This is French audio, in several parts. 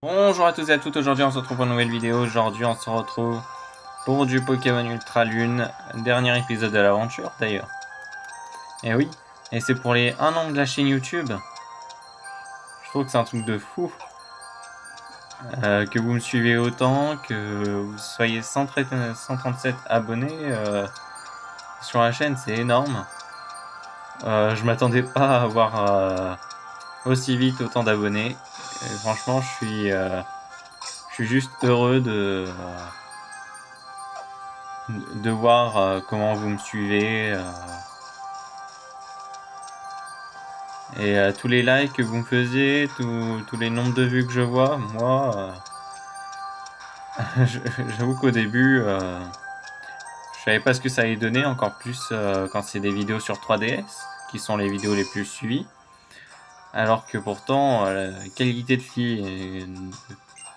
Bonjour à tous et à toutes, aujourd'hui on se retrouve pour une nouvelle vidéo. Aujourd'hui on se retrouve pour du Pokémon Ultra Lune, dernier épisode de l'aventure d'ailleurs. Et oui, et c'est pour les 1 an de la chaîne YouTube. Je trouve que c'est un truc de fou. Que vous me suivez autant, que vous soyez 137 abonnés sur la chaîne, c'est énorme. Je m'attendais pas à avoir aussi vite autant d'abonnés. Franchement je suis juste heureux de voir comment vous me suivez et tous les likes que vous me faisiez, tous les nombres de vues que je vois. Moi, j'avoue qu'au début, je savais pas ce que ça allait donner, encore plus quand c'est des vidéos sur 3DS, qui sont les vidéos les plus suivies. Alors que pourtant, la qualité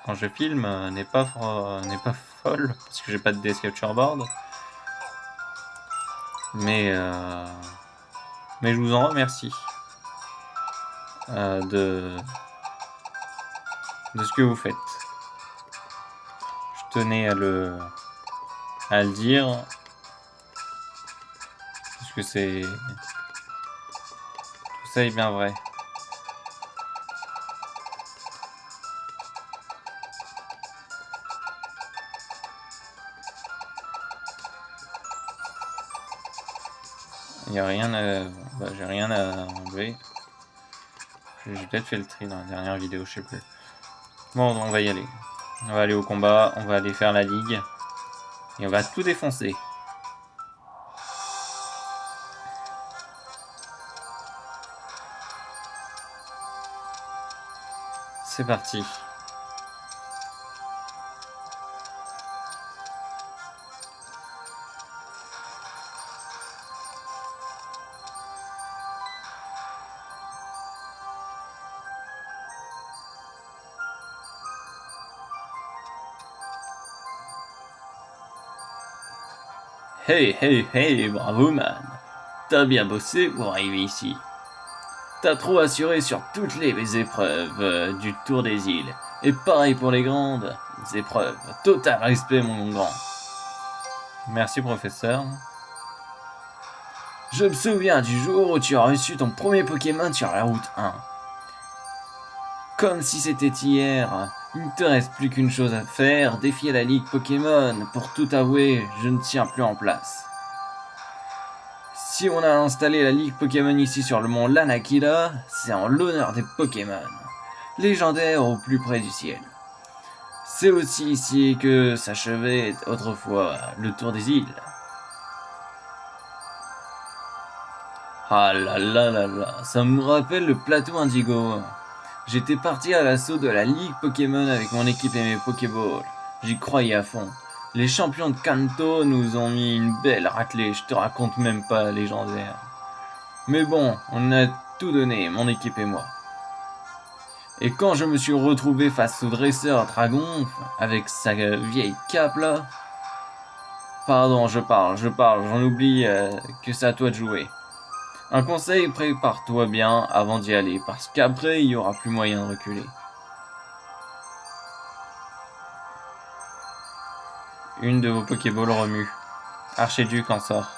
quand je filme n'est pas folle, parce que j'ai pas de DS Capture Board. Mais je vous en remercie de ce que vous faites. Je tenais à le dire, parce que tout ça est bien vrai. Il n'y a rien à... j'ai rien à enlever. J'ai peut-être fait le tri dans la dernière vidéo, je sais plus. Bon, on va y aller. On va aller au combat, on va aller faire la ligue. Et on va tout défoncer. C'est parti. Hey, hey, hey, bravo man. T'as bien bossé pour arriver ici. T'as trop assuré sur toutes les épreuves du Tour des îles. Et pareil pour les grandes épreuves. Total respect mon grand. Merci professeur. Je me souviens du jour où tu as reçu ton premier Pokémon sur la route 1. Comme si c'était hier, il ne te reste plus qu'une chose à faire, défier la Ligue Pokémon. Pour tout avouer, je ne tiens plus en place. Si on a installé la Ligue Pokémon ici sur le mont Lanakila, c'est en l'honneur des Pokémon, légendaires au plus près du ciel. C'est aussi ici que s'achevait autrefois le Tour des îles. Ah là là là là, ça me rappelle le plateau Indigo. J'étais parti à l'assaut de la Ligue Pokémon avec mon équipe et mes Pokéballs. J'y croyais à fond. Les champions de Kanto nous ont mis une belle raclée, je te raconte même pas, légendaire. Mais bon, on a tout donné, mon équipe et moi. Et quand je me suis retrouvé face au dresseur dragon, avec sa vieille cape là... Pardon, je parle, j'en oublie que c'est à toi de jouer. Un conseil, prépare-toi bien avant d'y aller, parce qu'après, il y aura plus moyen de reculer. Une de vos Pokéballs remue. Archiduc en sort.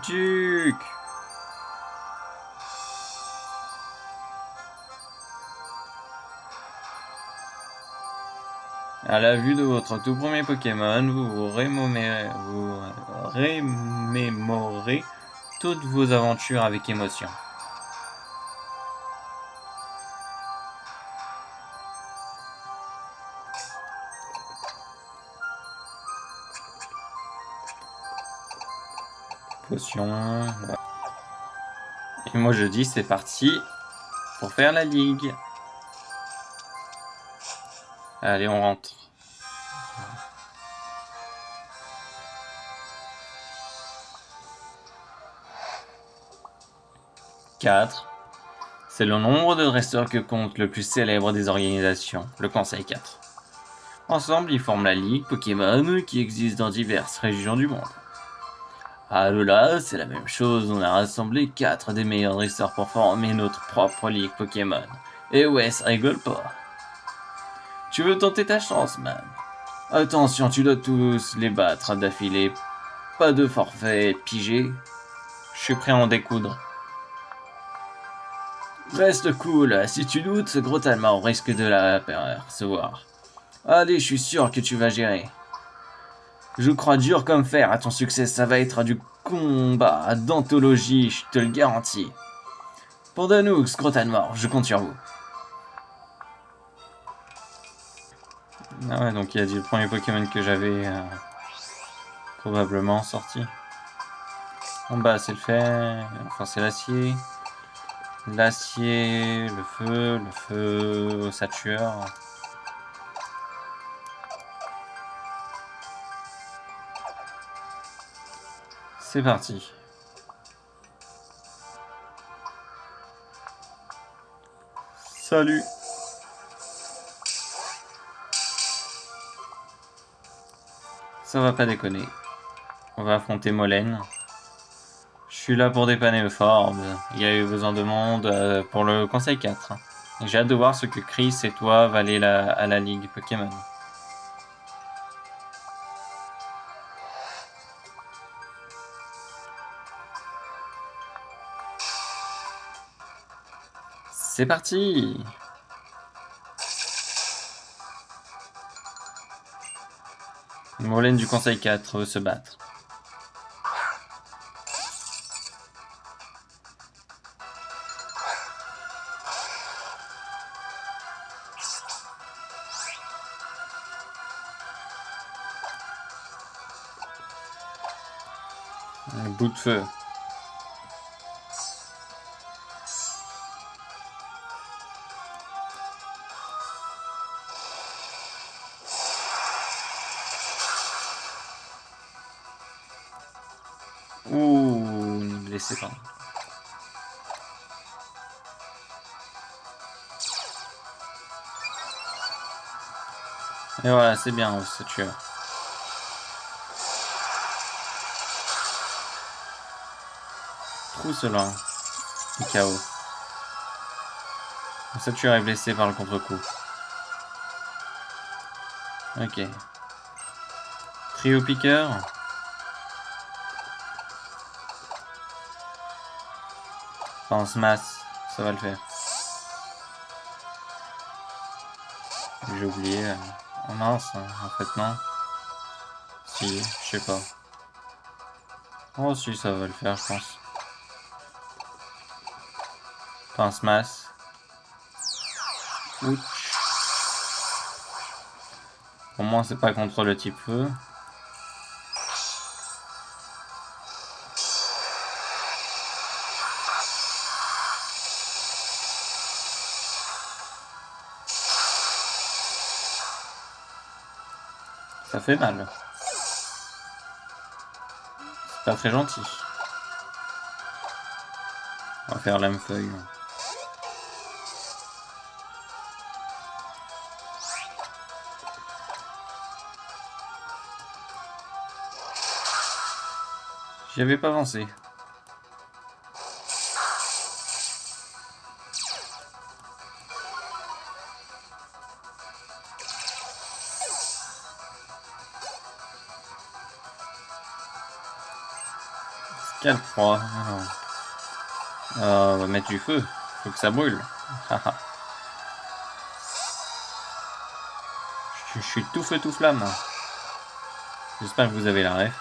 Duc! À la vue de votre tout premier Pokémon, vous remémorez toutes vos aventures avec émotion. Potion. Ouais. Et moi je dis c'est parti pour faire la ligue. Allez, on rentre. Quatre. C'est le nombre de dresseurs que compte le plus célèbre des organisations, le Conseil 4. Ensemble, ils forment la Ligue Pokémon qui existe dans diverses régions du monde. À Alola, c'est la même chose, on a rassemblé 4 des meilleurs dresseurs pour former notre propre Ligue Pokémon. Et ouais, ça rigole pas. Tu veux tenter ta chance, man. Attention, tu dois tous les battre d'affilée. Pas de forfait pigé. Je suis prêt à en découdre. Reste cool, si tu doutes, ce gros talma, on risque de la percevoir. Allez, je suis sûr que tu vas gérer. Je crois dur comme fer à ton succès, ça va être du combat d'anthologie, je te le garantis. Pandanux, gros talma, je compte sur vous. Ah ouais, donc il a dit le premier Pokémon que j'avais probablement sorti. En bas, c'est le fer, enfin c'est l'acier. L'acier, le feu, ossature. C'est parti. Salut. Ça va pas déconner. On va affronter Molène. Je suis là pour dépanner Forbes. Il y a eu besoin de monde pour le Conseil 4. J'ai hâte de voir ce que Chris et toi valez à la Ligue Pokémon. C'est parti! Molène du Conseil 4 veut se battre. Un bout de feu. Ouh, blessé pas. Et voilà, c'est bien, ce tueur. Trou cela. KO. Ce tueur est blessé par le contre-coup. Ok. Trio piqueur. Pense masse, ça va le faire. J'ai oublié. Oh mince, en fait non. Si, je sais pas. Oh si, ça va le faire, je pense. Pince masse. Ouch. Au moins c'est pas contre le type feu. Ça fait mal. C'est pas très gentil. On va faire lame feuille. J'y avais pas pensé. Quelle froid. On va mettre du feu. Faut que ça brûle. Je suis tout feu tout flamme. J'espère que vous avez la ref.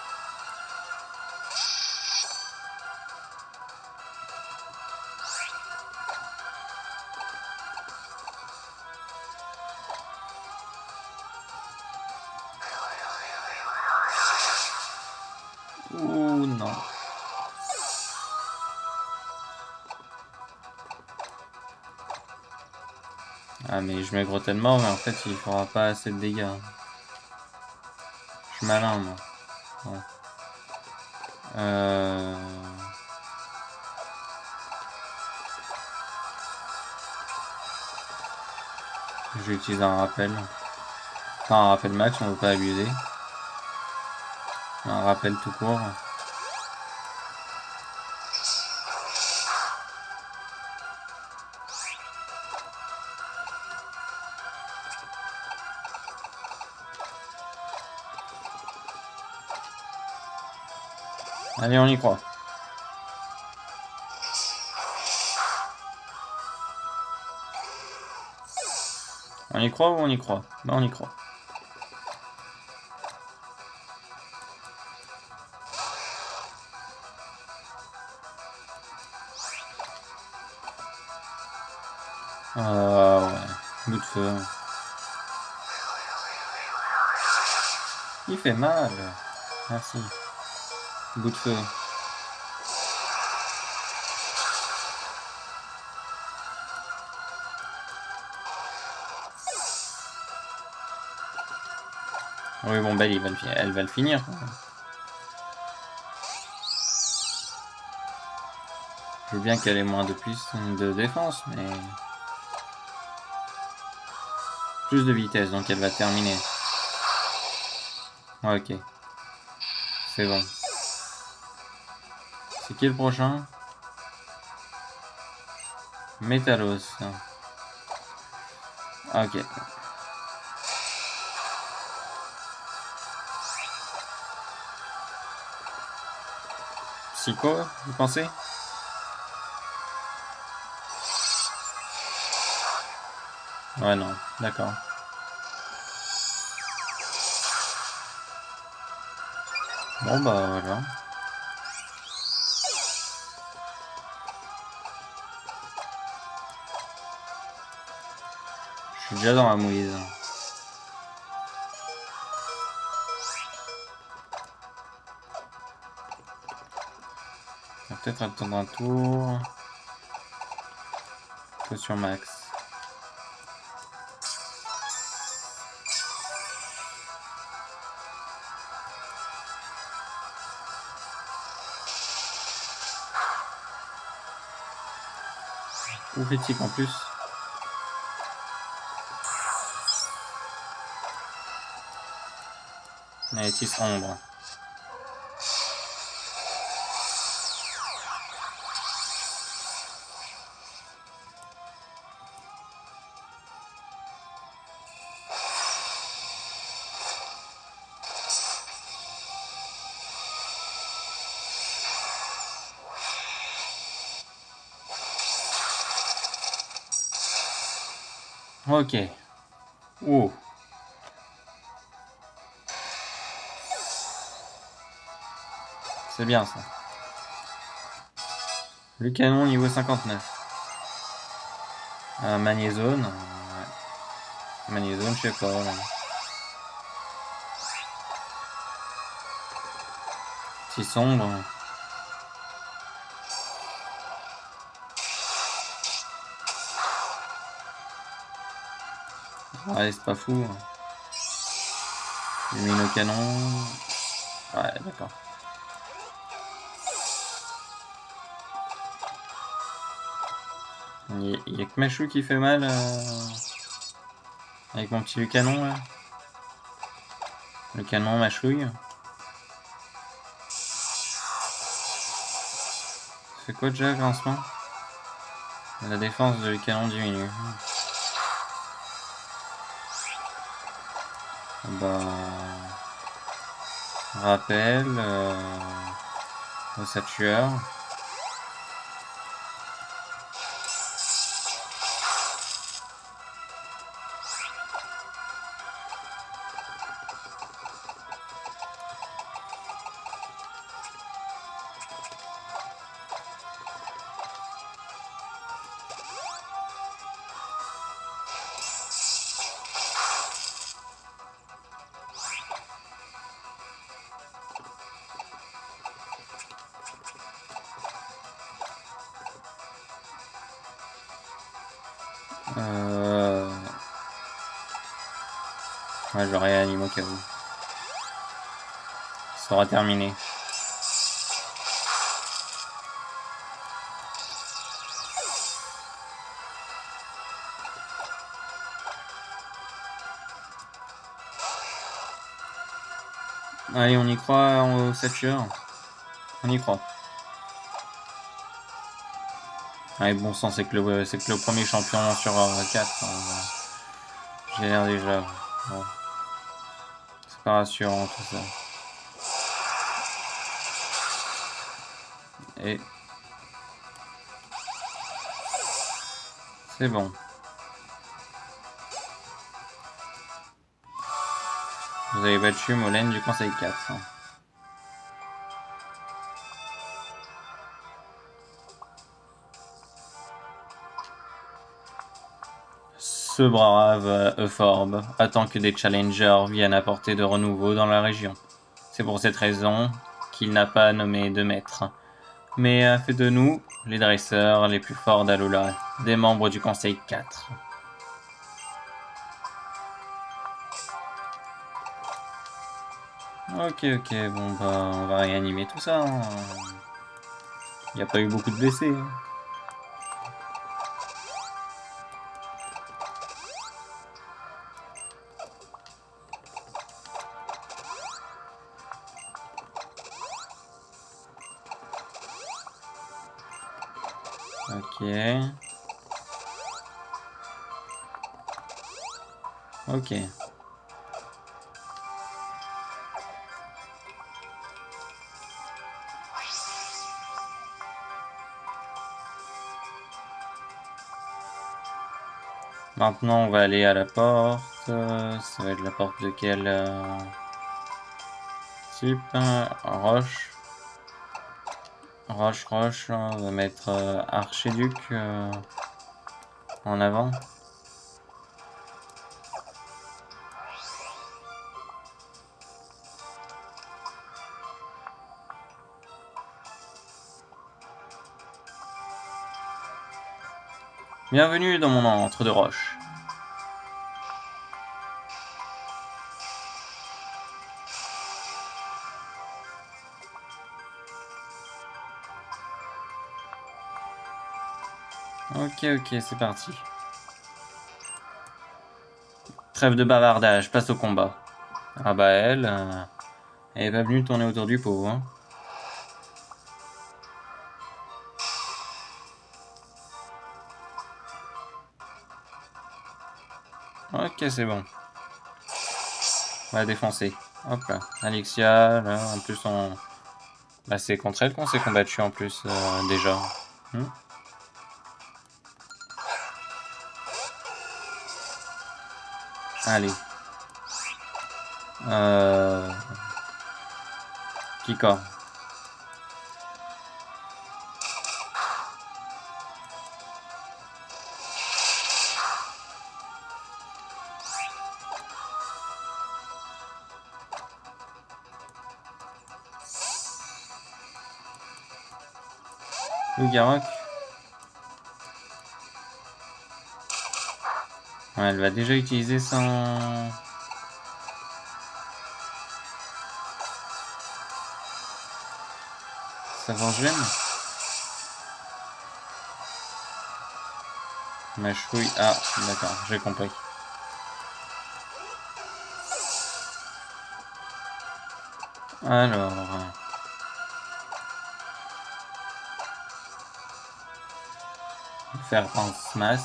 Ouh non. Ah mais je m'aigre tellement, mais en fait il fera pas assez de dégâts. Je suis malin moi. Ouais. Je vais utiliser un rappel. Enfin un rappel max, on ne veut pas abuser. Un rappel tout court. Allez, on y croit. On y croit ou on y croit? Bah, on y croit. Ah ouais, bout de feu. Il fait mal. Merci. Bout de feu. Oui, bon, Belle, elle va le finir. Je veux bien qu'elle ait moins de de défense, mais... Plus de vitesse, donc elle va terminer. Ouais, ok. C'est bon. C'est qui le prochain? Métalos. Ah, ok. Psycho, vous pensez? Ouais, non. D'accord. Bon, bah, voilà. Je suis déjà dans la mouise. On va peut-être attendre un tour. Potion max. Ou critique en plus. Allez, tisse ombre. Ok. Oh. C'est bien ça. Le canon niveau 59. Magnézone. Ouais. Magnézone, je sais pas. Là. Si sombre. Ouais, c'est pas fou. Lumino canon. Ouais, d'accord. Il y a que Machou qui fait mal avec mon petit canon là. Le canon mâchouille. Ça fait quoi déjà lancement? La défense du canon diminue. Bah. Rappel. Ossature. Ouais, je réanime au cas où. Ça sera terminé. Allez, on y croit au Sature. On y croit. Allez, bon sang, c'est que le premier champion sur 4. J'ai l'air déjà. Bon. C'est pas rassurant tout ça. Et c'est bon. Vous avez battu Molène du Conseil 4. Ce brave Euphorbe attend que des challengers viennent apporter de renouveau dans la région. C'est pour cette raison qu'il n'a pas nommé de maître, mais a fait de nous, les dresseurs les plus forts d'Alola, des membres du Conseil 4. Ok, bon bah on va réanimer tout ça. Il n'y a pas eu beaucoup de blessés. Ok. Ok. Maintenant, on va aller à la porte. Ça va être la porte de quel type? Roche. Roche. On va mettre Archiduc en avant. Bienvenue dans mon antre de roche. Ok, c'est parti. Trêve de bavardage, passe au combat. Ah bah elle est pas venue tourner autour du pot, hein. Ok, c'est bon. On va défoncer. Hop là. Alexia, là, en plus on... Bah c'est contre elle qu'on s'est combattu en plus, déjà. Allez. Kika. Lugarok. Ouais, elle va déjà utiliser son... Sa vengem. Ma chouille. Ah, d'accord, j'ai compris. Alors... Faire un smash.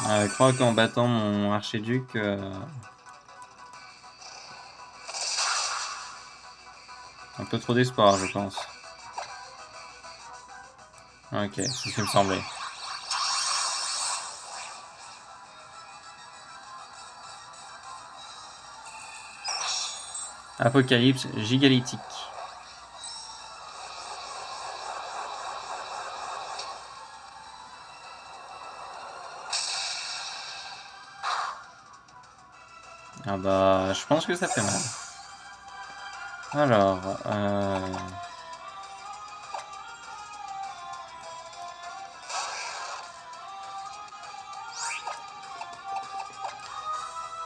Je crois qu'en battant mon archiduc... Un peu trop d'espoir, je pense. Ok, c'est ce qui me semblait. Apocalypse gigalithique. Ah bah, je pense que ça fait mal. Alors,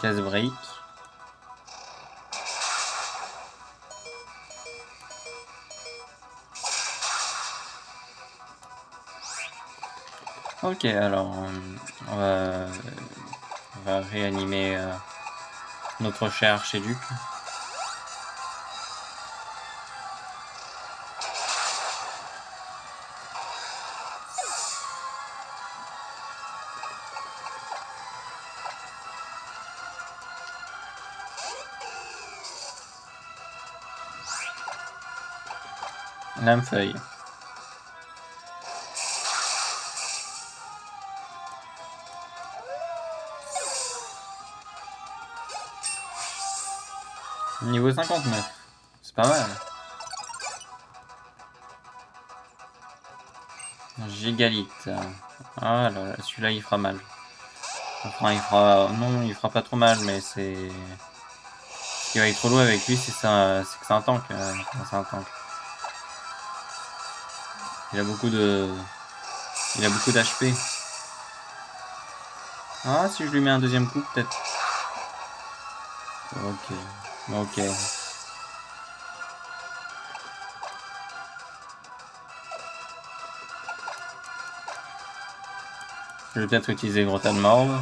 casse-brique. Ok, alors, on va réanimer notre cher archiduc. Lame-feuille. Niveau 59. C'est pas mal. Gigalite. Ah là là, celui-là il fera mal. Enfin, il fera. Non, il fera pas trop mal, mais c'est. Ce qui va être relou avec lui, c'est ça, c'est que c'est un tank. C'est un tank. Il a beaucoup de. Il a beaucoup d'HP. Ah, si je lui mets un deuxième coup, peut-être. Ok. Ok. Je vais peut-être utiliser Grota de Morve.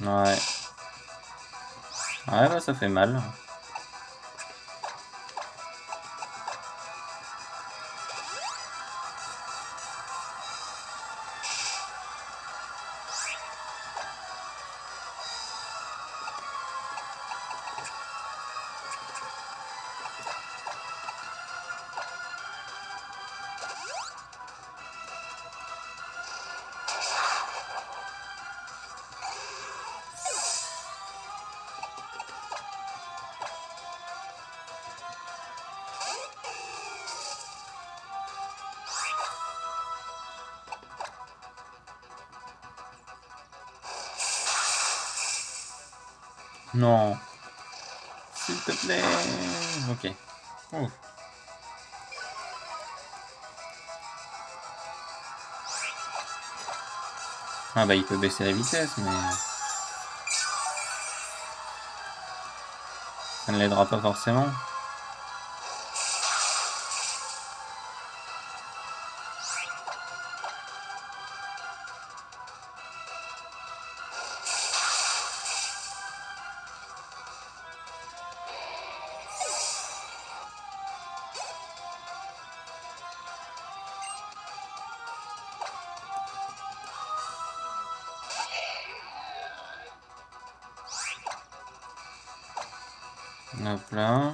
Ouais. Ouais, bah ça fait mal. Non. S'il te plaît. Ok. Ouf. Ah bah il peut baisser la vitesse, mais ça ne l'aidera pas forcément. Hop là.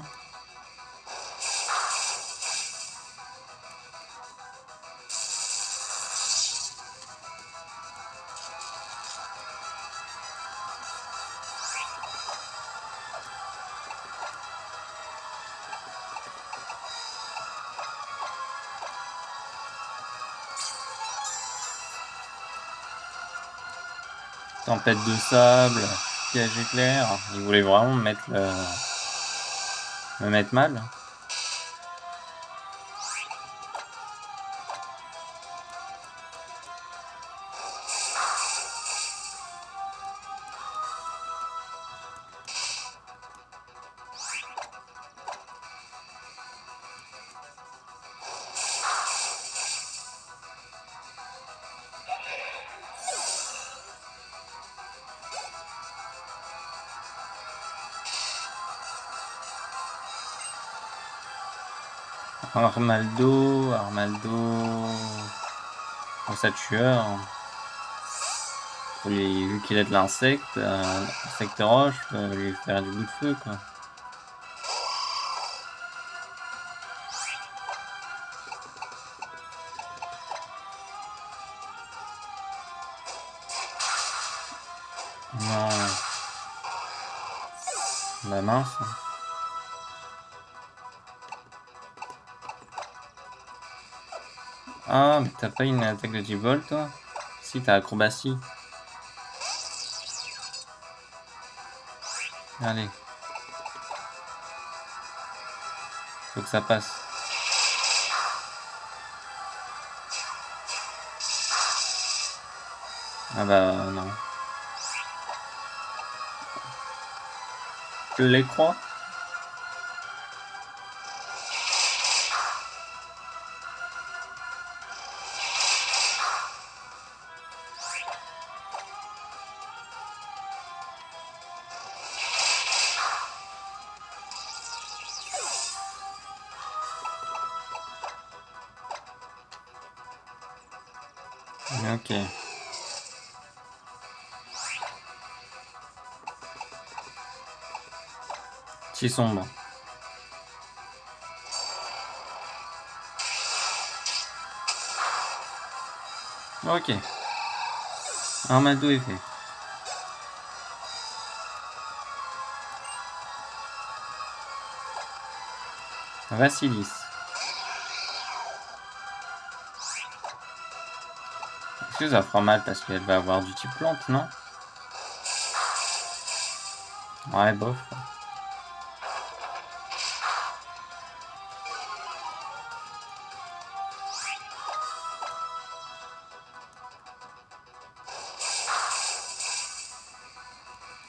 Tempête de sable, piège éclair. Il voulait vraiment me mettre mal. Armaldo. Ça tueur. Vu qu'il a de l'insecte, insecte roche, lui faire du bout de feu quoi. Non. Bah mince. Ah, mais t'as pas une attaque de type vol toi? Si, t'as acrobatie. Allez. Faut que ça passe. Ah bah non. Je les crois. Ok. Si sombre. Ok. Armado est fait. Vassilis. Est-ce que ça fera mal parce qu'elle va avoir du type plante, non? Ouais, bof.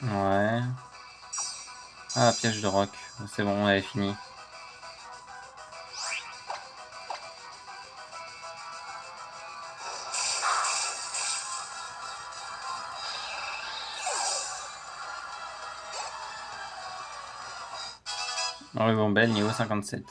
Ouais. Ah, piège de roc. C'est bon, elle est finie. Ruban Belle, niveau 57.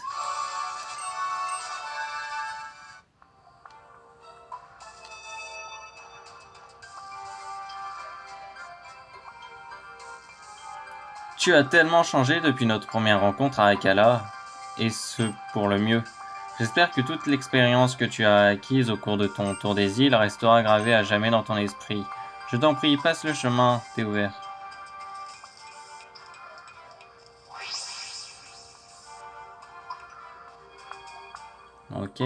Tu as tellement changé depuis notre première rencontre à Akala, et ce pour le mieux. J'espère que toute l'expérience que tu as acquise au cours de ton tour des îles restera gravée à jamais dans ton esprit. Je t'en prie, passe le chemin, t'es ouvert. Ok.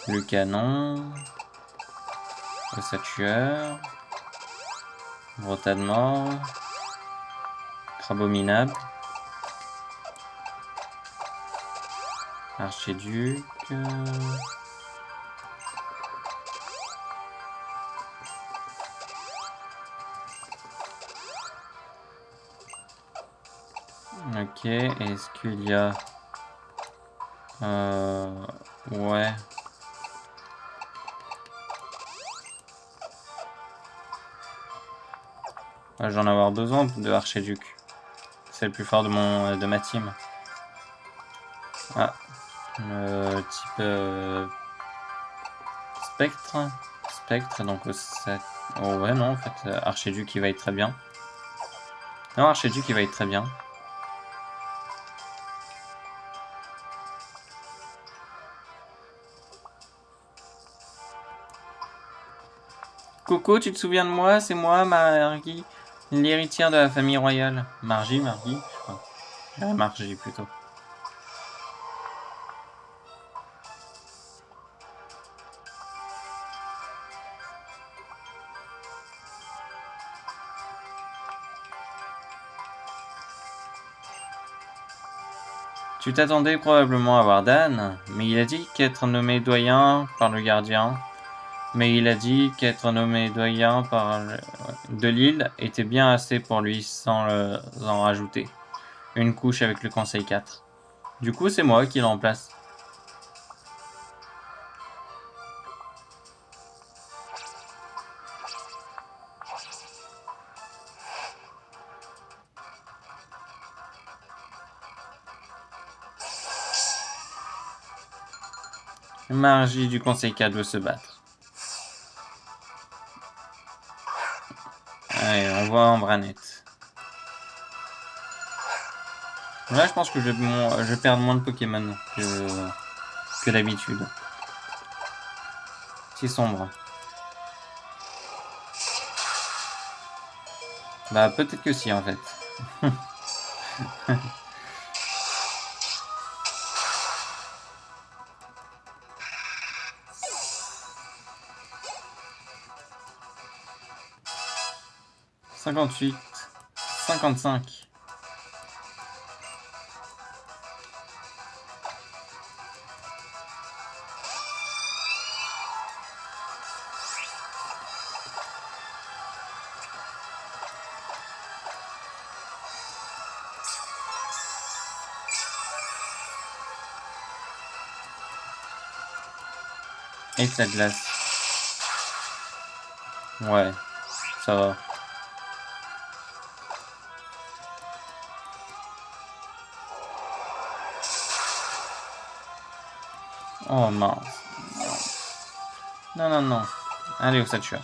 Le canon. Le satureur. Rota de mort. Crabominable. Archéduc. Ok, est-ce qu'il y a... Ouais. J'en ai avoir besoin de Archéduc. C'est le plus fort de ma team. Ah, type Spectre. Spectre, donc ça... Oh ouais, non, en fait, Archéduc qui va être très bien. Non, Archéduc qui va être très bien. Coco, tu te souviens de moi? C'est moi, Margie, l'héritière de la famille royale. Margie, je crois. Margie plutôt. Tu t'attendais probablement à voir Dan, mais il a dit qu'être nommé doyen par le gardien, de l'île était bien assez pour lui sans en rajouter. Une couche avec le conseil 4. Du coup, c'est moi qui le remplace. Margie du conseil 4 veut se battre. Allez, on voit en Branette. Là, je pense que je vais perdre moins de Pokémon que d'habitude. C'est sombre. Bah, peut-être que si, en fait. 58, 55. Éclat de glace. Ouais, ça va. Oh mince. Non, non, non. Allez, Osachua.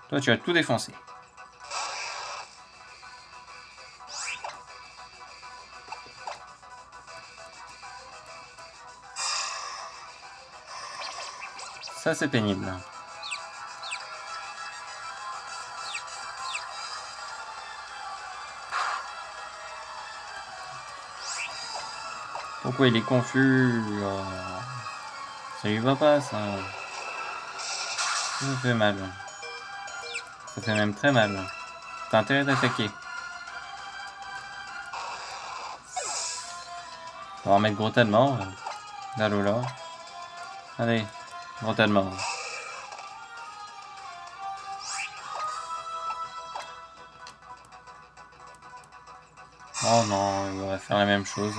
Toi, tu as tout défoncé. Ça, c'est pénible. Pourquoi il est confus? Ça lui va pas, ça. Ça fait mal. Ça fait même très mal. T'as intérêt d'attaquer. On va remettre gros tas de mort. Dalola. Allez, gros tas de mort. Oh non, il va faire la même chose.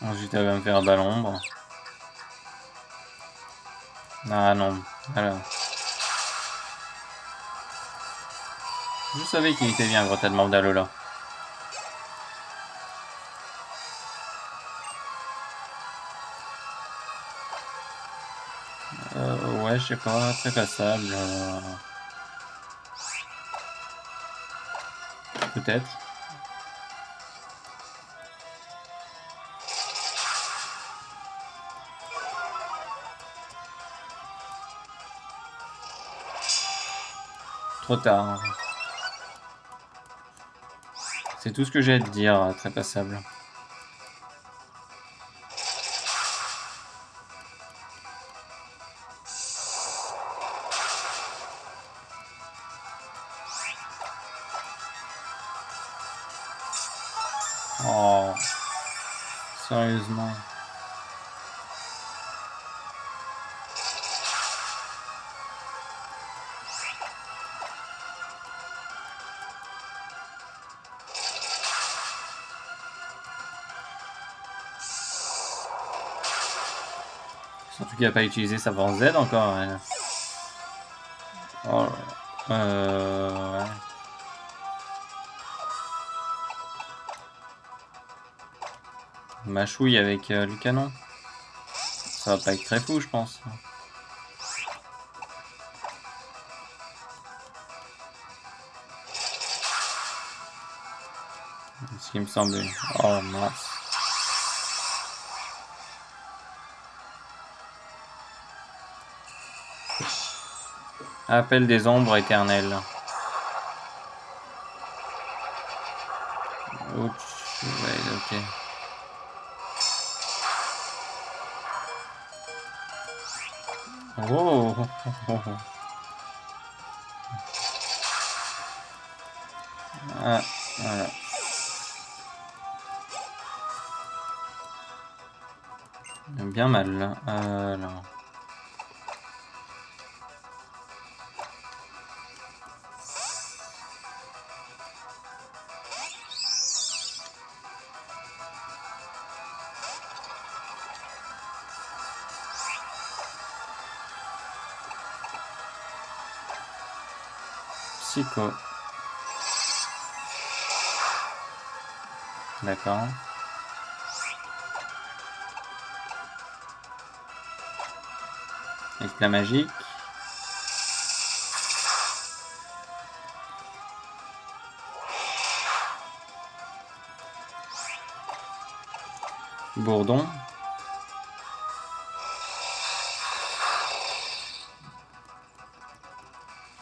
Ensuite, elle va me faire de l'ombre. Ah non, alors. Je savais qu'il était bien, gros tas de mort d'Alola. Ouais, je sais pas, très passable. Peut-être. Trop tard. C'est tout ce que j'ai à te dire, très passable. Oh, sérieusement. Surtout qu'il n'a pas utilisé sa force Z encore. Elle. Oh, ouais. Machouille avec le canon. Ça va pas être très fou, je pense. Ce qui me semblait. Oh mince. Appel des ombres éternelles. Ouch, ouais, ok. Oh, ah, voilà. Bien mal, là. Alors. Psycho. D'accord. Éclat magique. Bourdon.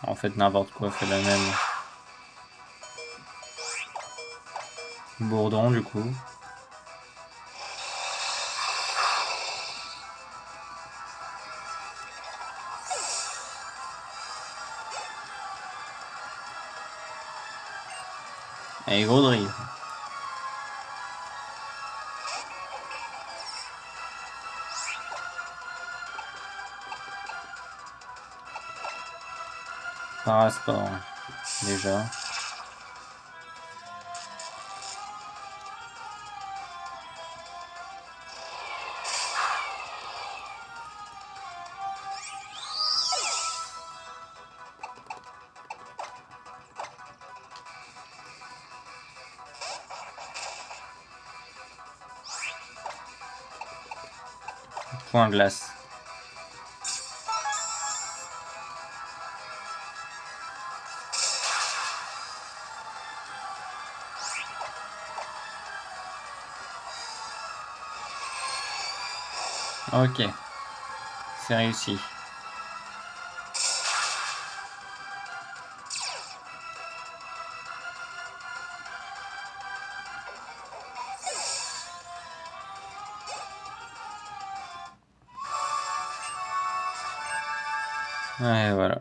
En fait, n'importe quoi fait la même. Bourdon, du coup. Et gros drill. Parasport. Déjà. point glace. Ok, c'est réussi. Ouais, voilà.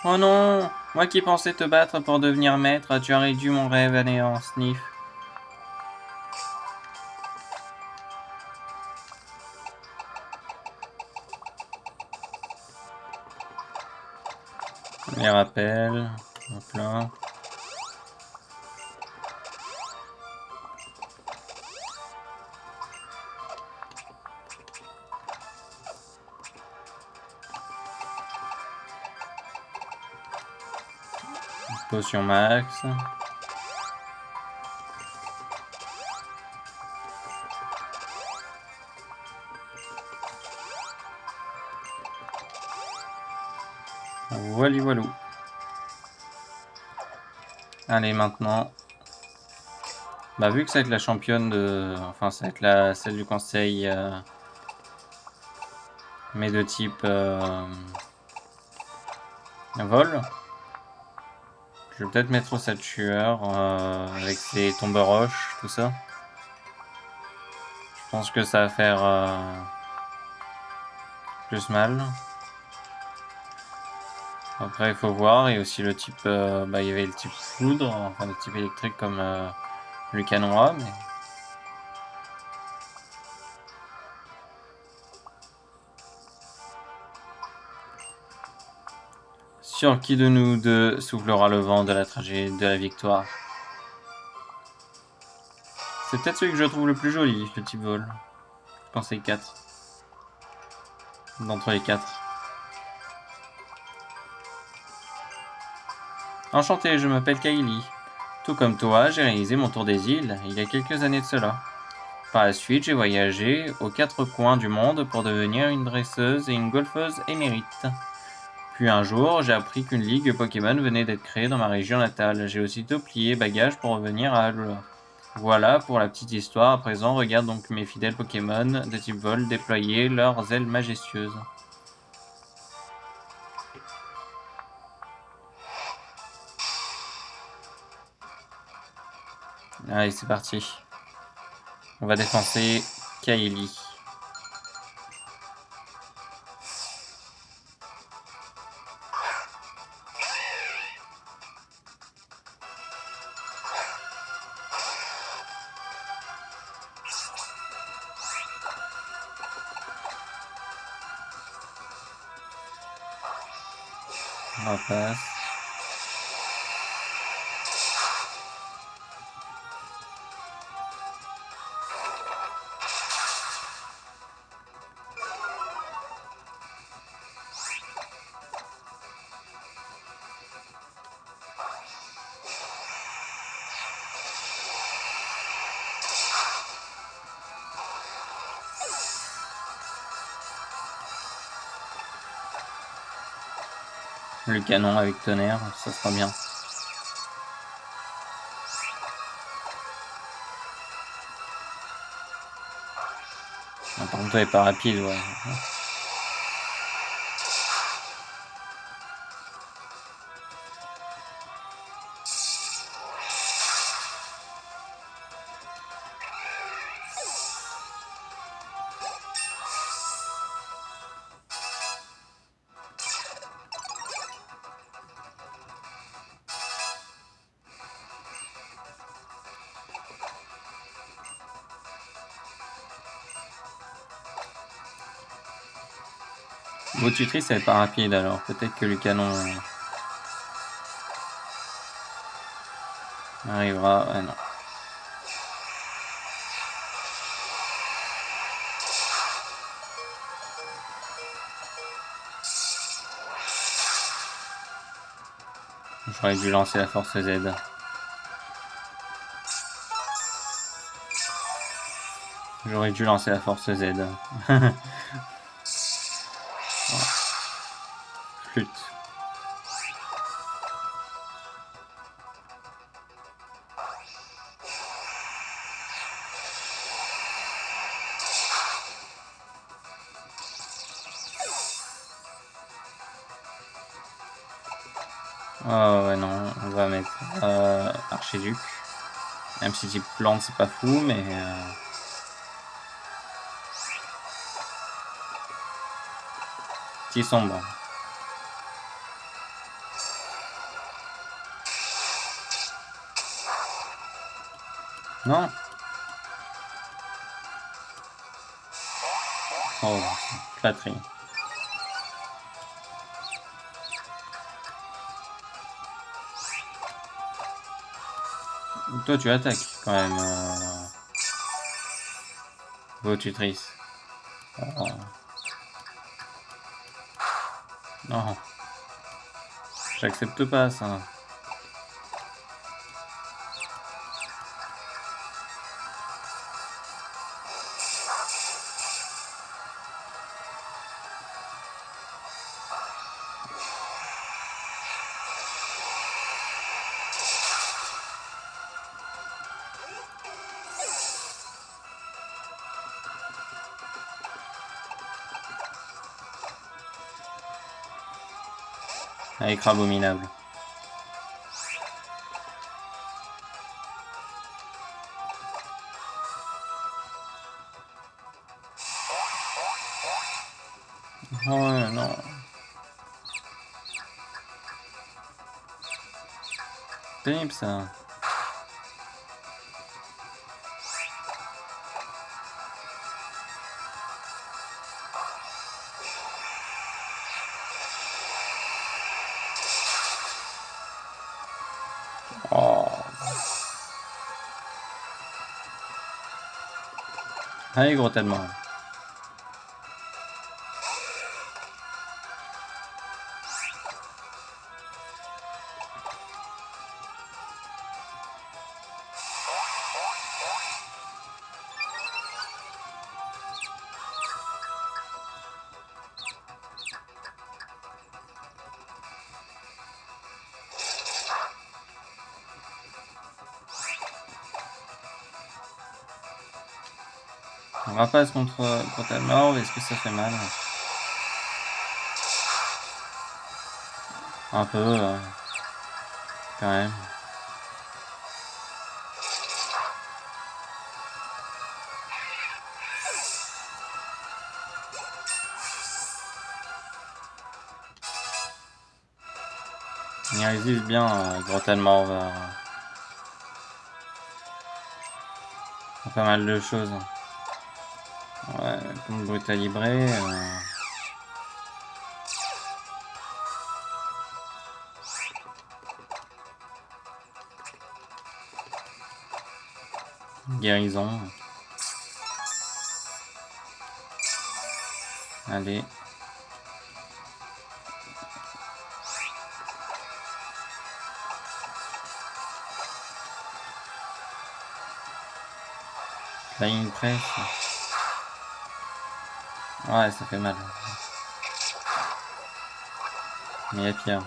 Oh non! Moi qui pensais te battre pour devenir maître, tu as réduit mon rêve à néant, Sniff. Les rappels. Hop là. Potion max. Voilà, voilou. Allez, maintenant. Bah, vu que ça va être la championne de. Enfin, ça va être celle du conseil. Mais de type. Vol. Je vais peut-être mettre sa tueur. Avec ses tombes roches, tout ça. Je pense que ça va faire. Plus mal. Après, il faut voir. Et aussi le type. Bah, il y avait le type foudre. Enfin, le type électrique comme. Le canon A, mais. Sur qui de nous deux soufflera le vent de la tragédie de la victoire? C'est peut-être celui que je trouve le plus joli, le type vol. Conseil 4. D'entre les 4. Enchanté, je m'appelle Kaili. Tout comme toi, j'ai réalisé mon tour des îles il y a quelques années de cela. Par la suite, j'ai voyagé aux 4 coins du monde pour devenir une dresseuse et une golfeuse émérite. Puis un jour, j'ai appris qu'une ligue Pokémon venait d'être créée dans ma région natale. J'ai aussitôt plié bagages pour revenir à Alola. Voilà pour la petite histoire. À présent, regarde donc mes fidèles Pokémon de type vol déployer leurs ailes majestueuses. Allez, c'est parti. On va défoncer Kaeli. On passe. Le canon avec tonnerre, ça sera bien. Ah, par contre, elle est pas rapide, ouais. Votre tutrice, elle est pas rapide, alors peut-être que le canon arrivera. Ah non. J'aurais dû lancer la force Z. J'aurais dû lancer la force Z. Flûte. Oh ouais non, on va mettre Archiduc. Même si type plante c'est pas fou, mais petit sombre. Non. Oh, flatterie. Toi tu attaques quand même, vos tutrices. Oh. Non. J'accepte pas ça. Avec abominable. Oh ouais, non. Terrible ça. Oh. Allez gros tellement. On rapace contre Almorv, est-ce que ça fait mal? Un peu, quand même. Il résiste bien, Grotalmorv, pas mal de choses. Ouais, comme Brutalibré. Guérison. Allez. Flying Press. Ouais, ça fait mal. Mais il y a pire.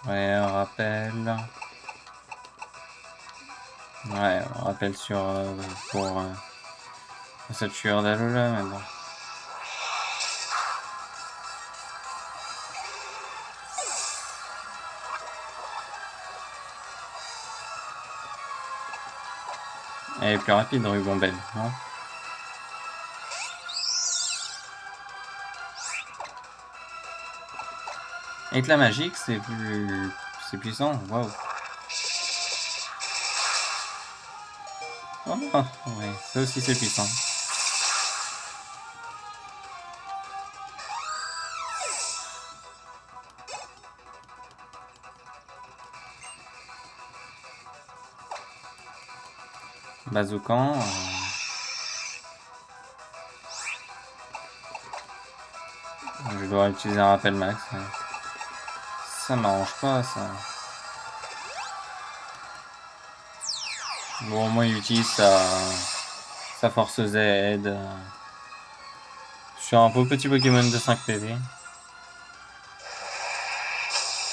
Ouais, un rappel. Ouais, un rappel sur pour cette tueur d'Alola, mais bon. Elle est plus rapide, Rugombelle, non? Avec la magique, c'est plus... c'est puissant, waouh. Oh, ouais, ça aussi c'est puissant. Bazookan. Je dois utiliser un rappel max. Ça m'arrange pas, ça. Bon, au moins il utilise sa force Z. Sur un beau petit Pokémon de 5 PV.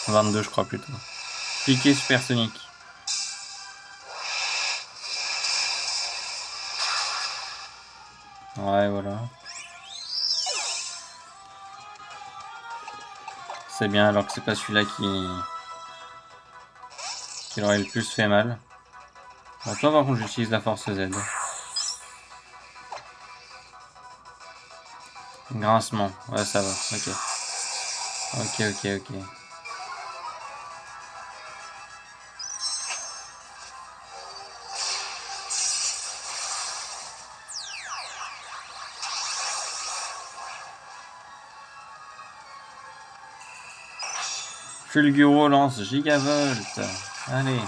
22 je crois plutôt. Piqué supersonique. Ouais, voilà. C'est bien alors que c'est pas celui-là qui aurait le plus fait mal. Bon, toi par contre j'utilise la force Z. Grincement, ouais ça va, ok. Ok. Fulguro lance Gigavolt. Allez.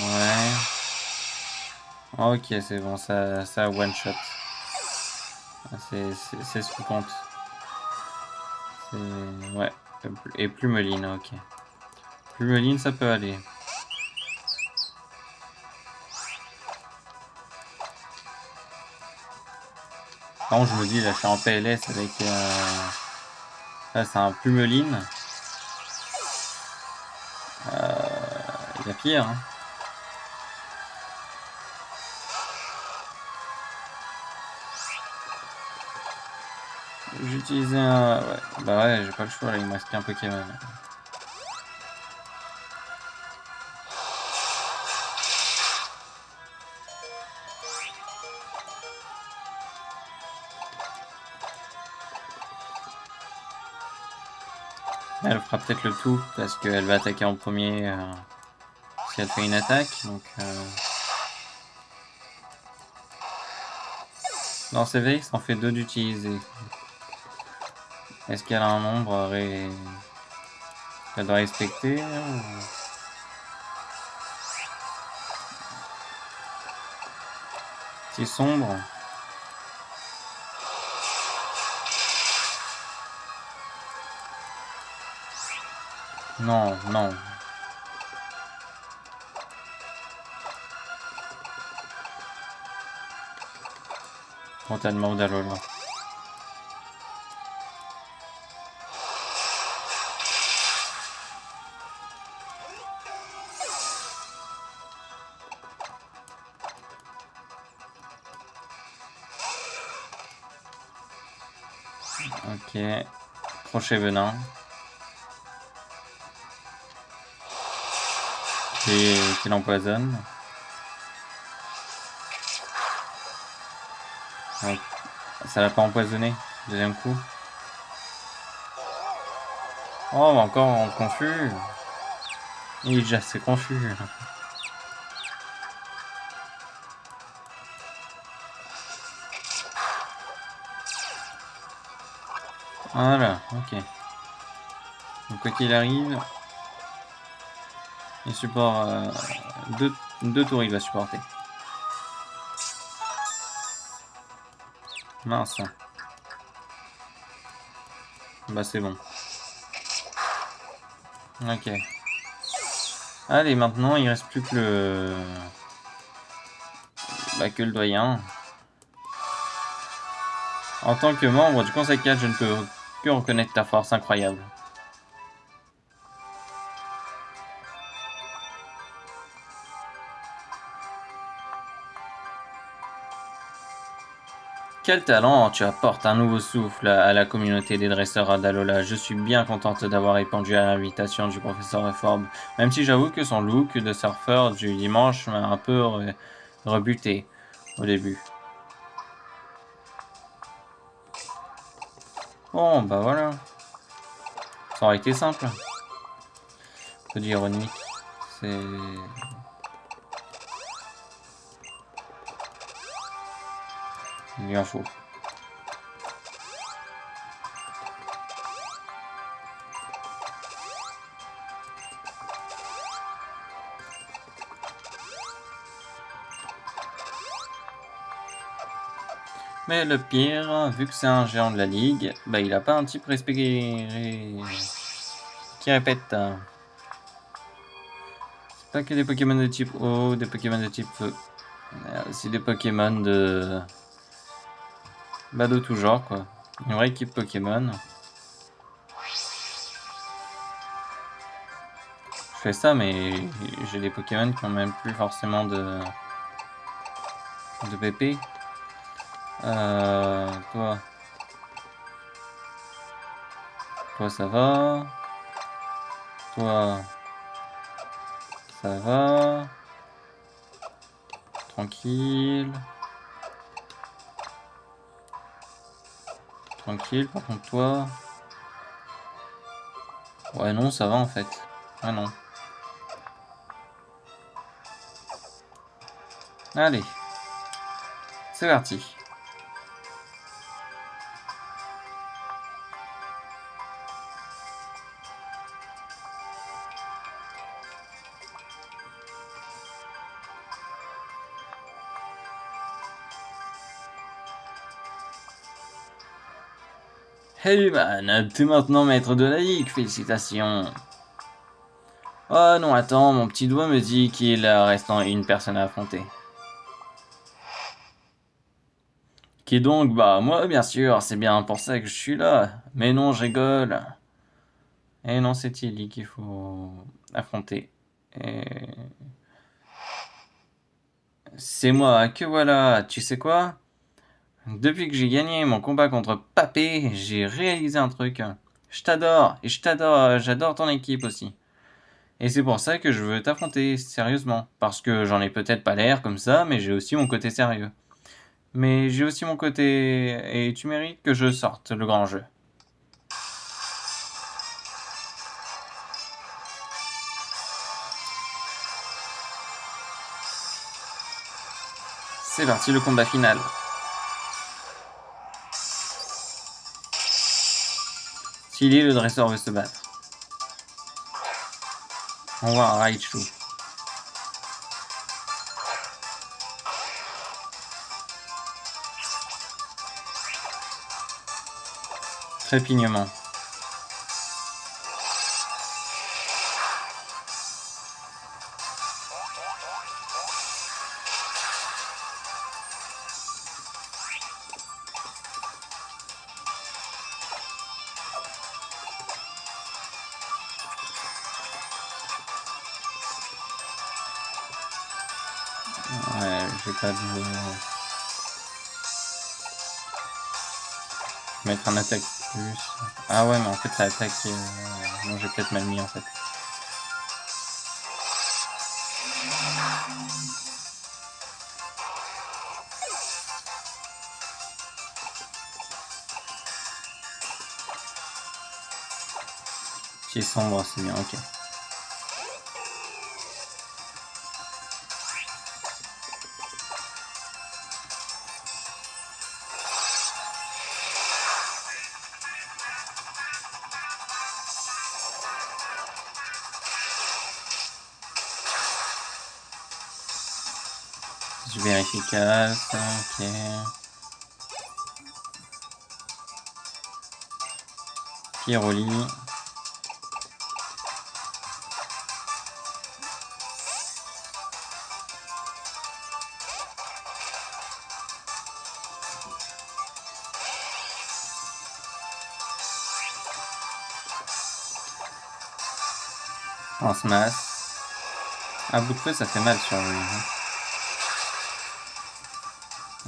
Ouais. Ok, c'est bon, ça one shot. C'est ce qui compte. Ouais. Et Plumeline, ok. Plumeline, ça peut aller. Par contre, je me dis, là, je suis en PLS avec... Là, c'est un Plumeline. Il y a pire, hein. J'utilisais un... Ouais. Bah ouais, j'ai pas le choix, là, il me reste qu'un Pokémon. Elle fera peut-être le tout, parce qu'elle va attaquer en premier si elle fait une attaque, donc... Dans CV, ça en fait 2 d'utiliser. Est-ce qu'elle a un nombre qu'elle doit respecter ou... Petit sombre. Non. Brutalement d'Alola. Ok. Crochet venin. Qui l'empoisonne. Ouais. Ça l'a pas empoisonné. Deuxième coup. Oh, encore confus. Il est déjà assez confus. Voilà, ok. Donc quoi qu'il arrive, il supporte deux tours, il va supporter. Mince. Bah c'est bon. Ok. Allez, maintenant il reste plus que que le doyen. En tant que membre du Conseil 4, je ne peux que reconnaître ta force incroyable. Quel talent! Tu apportes un nouveau souffle à la communauté des dresseurs à Dalola. Je suis bien contente d'avoir répondu à l'invitation du professeur Reform, même si j'avoue que son look de surfeur du dimanche m'a un peu rebuté au début. Bon, bah voilà. Ça aurait été simple. Peu d'ironie. C'est... Il lui en faut. Mais le pire, vu que c'est un géant de la ligue, bah il a pas un type qui répète. C'est pas que des Pokémon de type eau, des Pokémon de type feu. Il y a aussi des Pokémon de... Bah de tout genre quoi. Une vraie équipe Pokémon. Je fais ça mais j'ai des Pokémon qui ont même plus forcément de PP. Toi. Toi ça va. Toi ça va. Tranquille. Tranquille, par contre toi... Ouais non ça va en fait. Ah non. Allez. C'est parti. Hey man, t'es maintenant maître de la ligue, félicitations. Oh non, attends, mon petit doigt me dit qu'il reste une personne à affronter. Qui donc? Bah moi bien sûr, c'est bien pour ça que je suis là. Mais non, je rigole. Et non, c'est Tilly qu'il faut affronter. Et... C'est moi, que voilà, tu sais quoi? Depuis que j'ai gagné mon combat contre Papé, j'ai réalisé un truc. Je t'adore, et j'adore ton équipe aussi. Et c'est pour ça que je veux t'affronter, sérieusement. Parce que j'en ai peut-être pas l'air comme ça, mais j'ai aussi mon côté sérieux. Mais j'ai aussi mon côté... Et tu mérites que je sorte le grand jeu. C'est parti, le combat final. Silly, le dresseur, veut se battre. On voit un Raichu. Trépignement. Ouais, je vais pas mettre un attaque plus. Ah ouais, mais en fait, ça attaque... Non, j'ai peut-être mal mis, en fait. Qui est sombre, c'est bien, ok. Super efficace, ok. Pyroli. En smash. Un bout de feu, ça fait mal sur lui.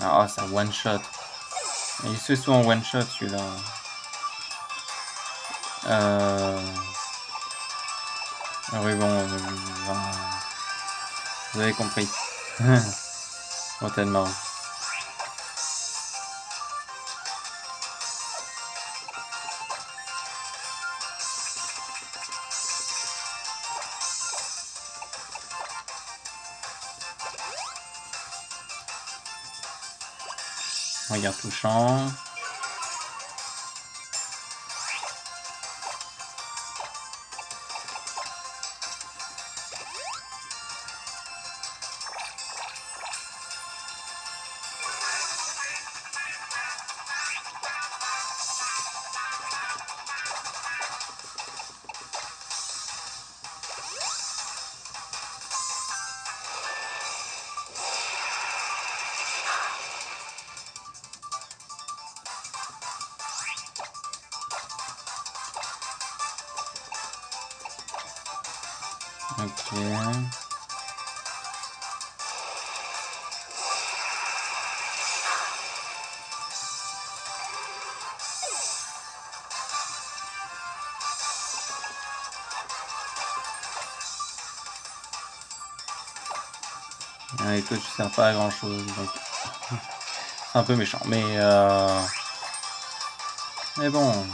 Ah, ça one shot. Il se fait souvent one shot celui-là. Oui, bon, vous avez compris. Oh, tellement. Regarde touchant. Ok. Et toi, tu sers pas à grand chose, donc c'est un peu méchant. Mais bon.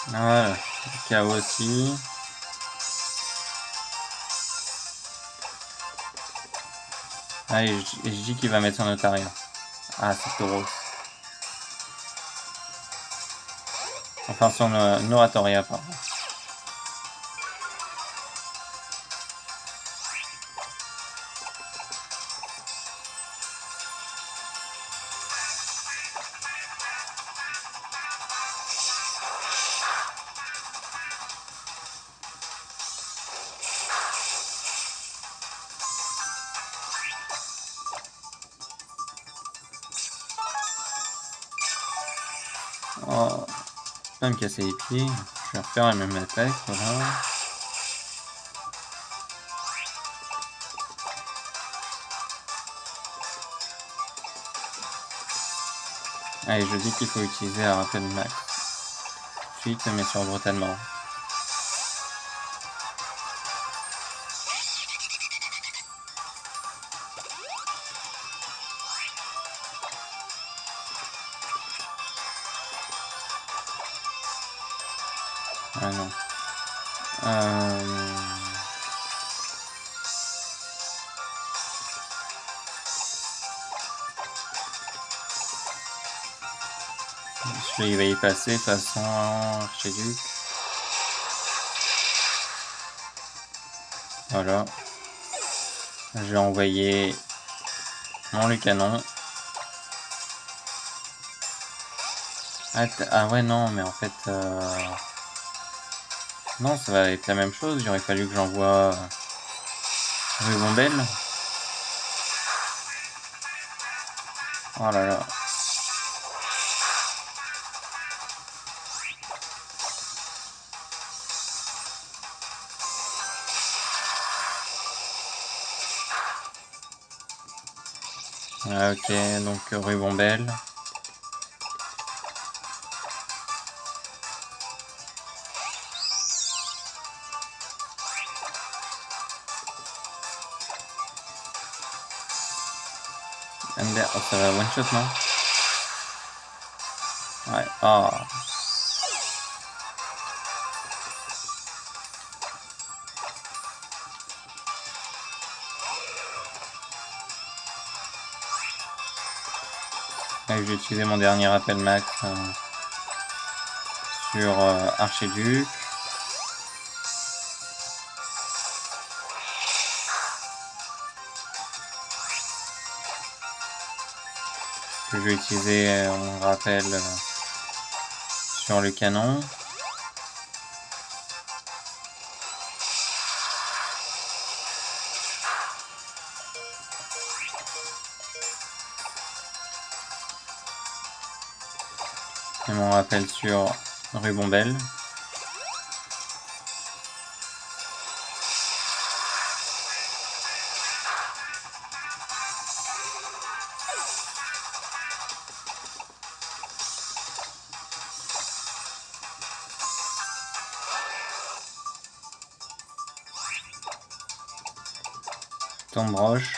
Voilà, KO aussi. Allez, je dis qu'il va mettre son notariat. Ah, c'est Tauros. Enfin, son oratoria, pardon. Oh, pas me casser les pieds. Je vais refaire la même attaque, voilà. Allez, je dis qu'il faut utiliser un rappel max. Ensuite, mais sur brutalement. Ah non. Il va y passer de toute façon Archiduc. Voilà. Je vais envoyer mon Lucanon. Ah ouais, non, mais en fait... Non, ça va être la même chose. Il aurait fallu que j'envoie Rubondel. Oh là là. Ah, ok, donc Rubondel. Under... Oh, ça va one shot, non? Ouais, oh. Allez, je vais utiliser mon dernier appel max sur Archiduc. Je vais utiliser mon rappel sur le canon. Et mon rappel sur Rubondel. Tombe roche.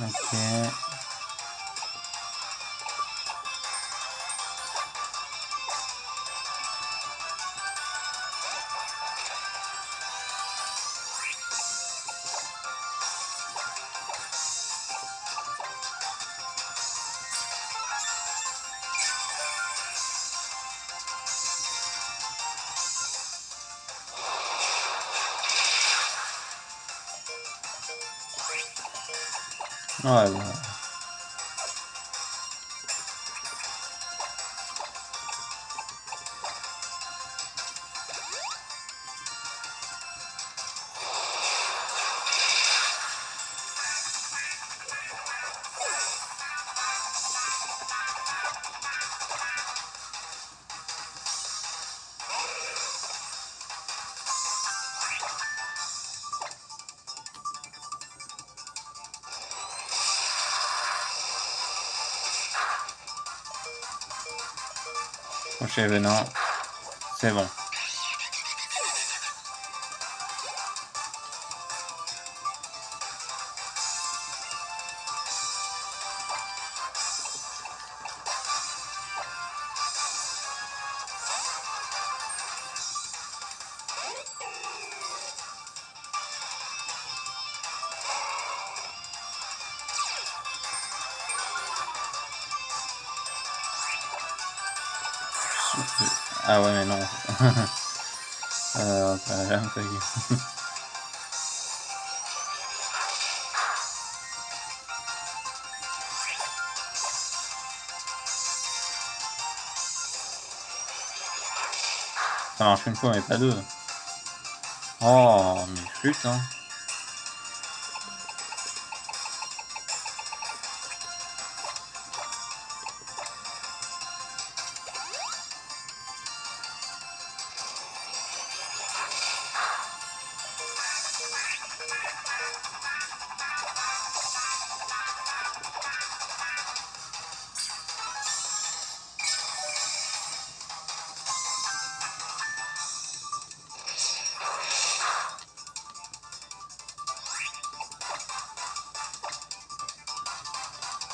Ok. Voilà. Prochain venant, c'est bon. Ah ouais mais non. Voilà, un peu. Ça marche une fois mais pas deux. Oh mais flûte hein.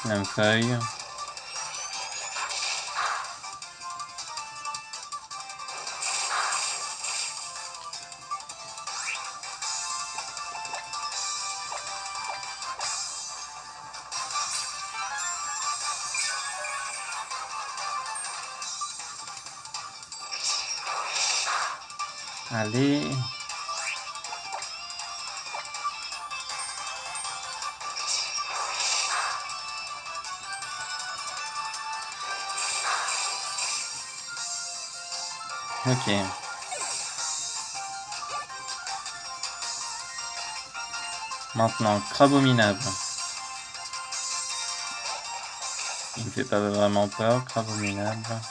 Même feuille. Allez. Ok. Maintenant, Crabominable. Il me fait pas vraiment peur, Crabominable.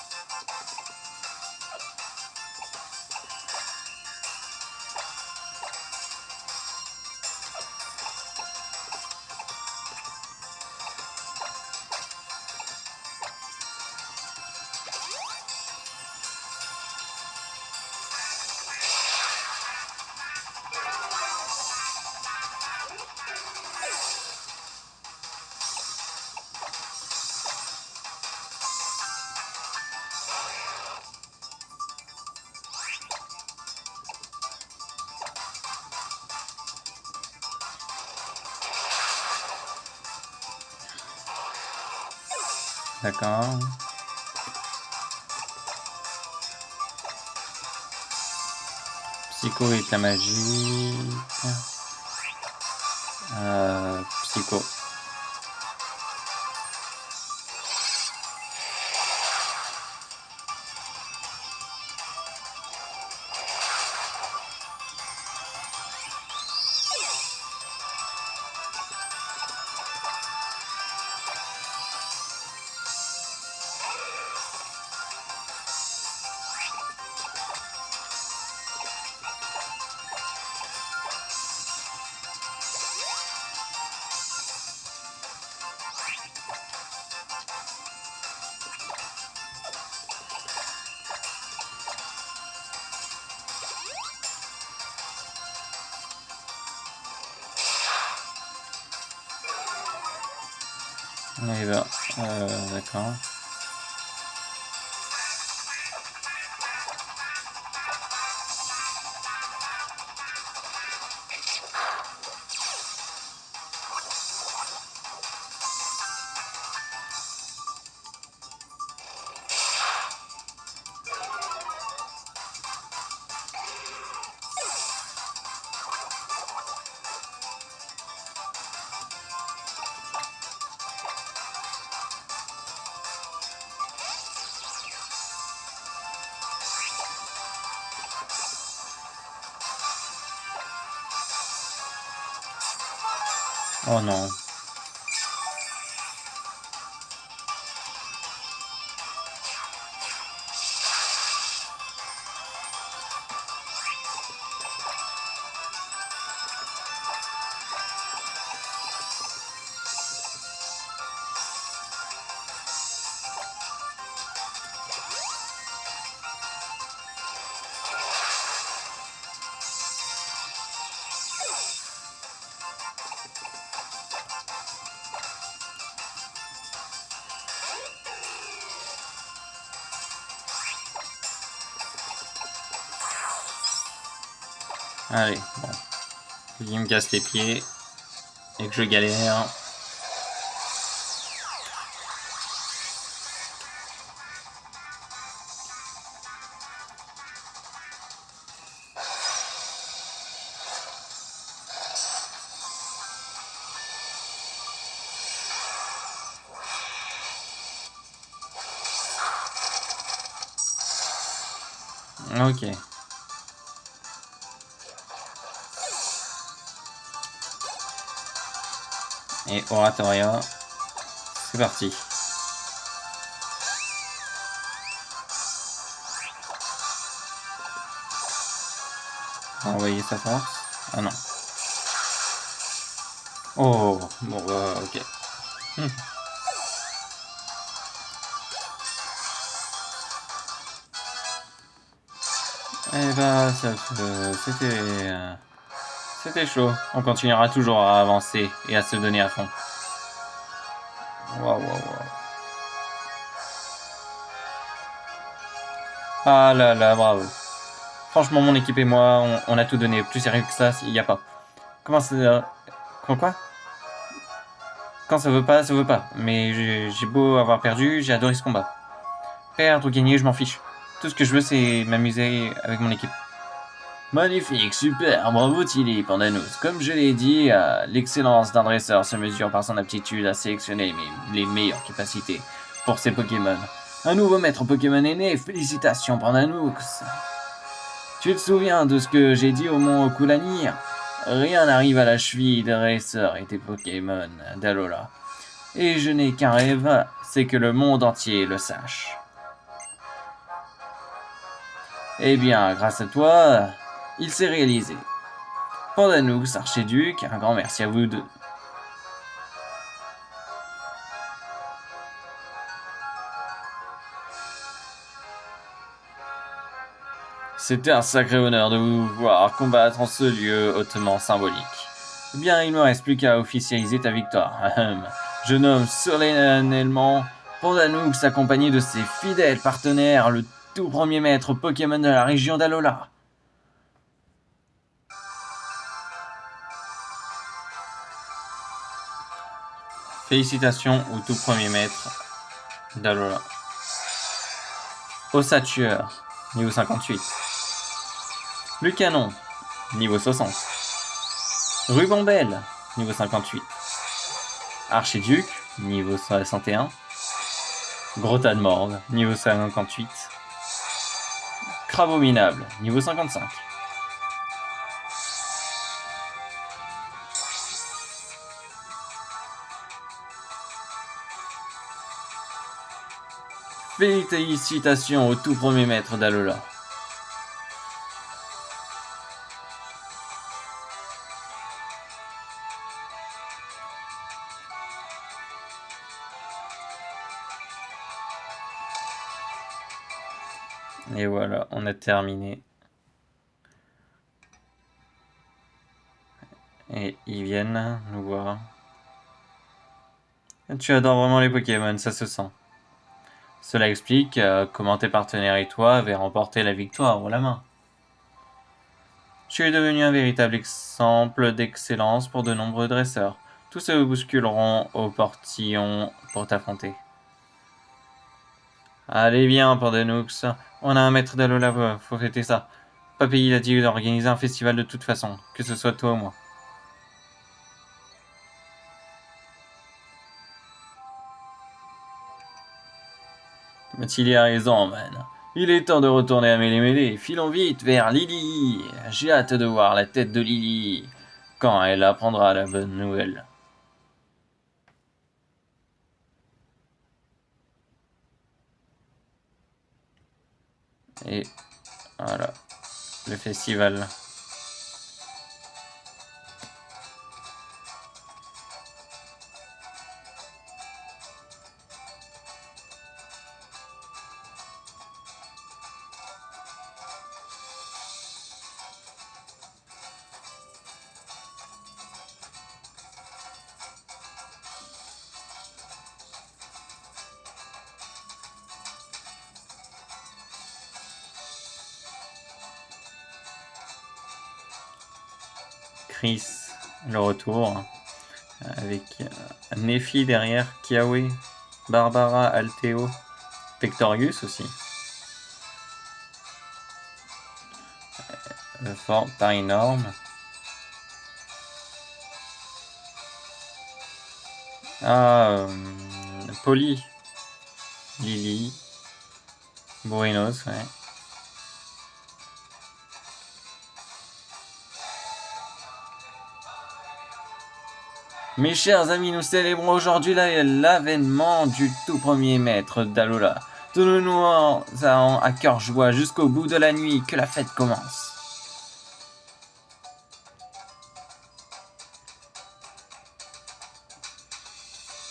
D'accord. Psycho éclat magique. Psycho. Et ben, d'accord. Oh non. Allez, bon. Il me casse les pieds et que je galère. Ok. Et Oratoria, c'est parti. On va envoyer sa force. Ah non. Oh, bon, ok. Eh ben, c'était chaud. On continuera toujours à avancer et à se donner à fond. Waouh, waouh, waouh. Ah là là, bravo. Franchement, mon équipe et moi, on a tout donné. Plus sérieux que ça, il n'y a pas. Comment ça... Quoi? Quand ça veut pas, ça veut pas. Mais j'ai beau avoir perdu, j'ai adoré ce combat. Perdre ou gagner, je m'en fiche. Tout ce que je veux, c'est m'amuser avec mon équipe. Magnifique, super, bravo Tilly, Pandanus. Comme je l'ai dit, l'excellence d'un dresseur se mesure par son aptitude à sélectionner les meilleures capacités pour ses Pokémon. Un nouveau maître Pokémon est né, félicitations Pandanus. Tu te souviens de ce que j'ai dit au mont Okulanir? Rien n'arrive à la cheville des dresseurs et des Pokémon d'Alola. Et je n'ai qu'un rêve, c'est que le monde entier le sache. Eh bien, grâce à toi, il s'est réalisé. Pandanus, Archiduc, un grand merci à vous deux. C'était un sacré honneur de vous voir combattre en ce lieu hautement symbolique. Eh bien, il ne me reste plus qu'à officialiser ta victoire. Je nomme solennellement Pandanus accompagné de ses fidèles partenaires, le tout premier maître Pokémon de la région d'Alola. Félicitations au tout premier maître d'Alola. Ossature, niveau 58. Lucanon, niveau 60. Rubambelle, niveau 58. Archiduc, niveau 61. Grotta de Morgue, niveau 58. Cravominable, niveau 55. Félicitations au tout premier maître d'Alola. Et voilà, on a terminé. Et ils viennent nous voir. Tu adores vraiment les Pokémon, ça se sent. Cela explique comment tes partenaires et toi avaient remporté la victoire haut la main. Tu es devenu un véritable exemple d'excellence pour de nombreux dresseurs. Tous se bousculeront au portillon pour t'affronter. Allez bien, Pandanus. On a un maître d'Alola, faut fêter ça. Papy a dit d'organiser un festival de toute façon, que ce soit toi ou moi. Mathilde a raison, man. Il est temps de retourner à Mêlée-Mêlée. Filons vite vers Lily. J'ai hâte de voir la tête de Lily quand elle apprendra la bonne nouvelle. Et voilà, le festival. Chris, le retour, avec Nephi derrière, Kiawe, Barbara, Alteo, Pectorius aussi. Fort, pas énorme. Polly, Lily, Buenos, ouais. Mes chers amis, nous célébrons aujourd'hui l'avènement du tout premier maître d'Alola. Tenons-nous à cœur joie jusqu'au bout de la nuit, que la fête commence.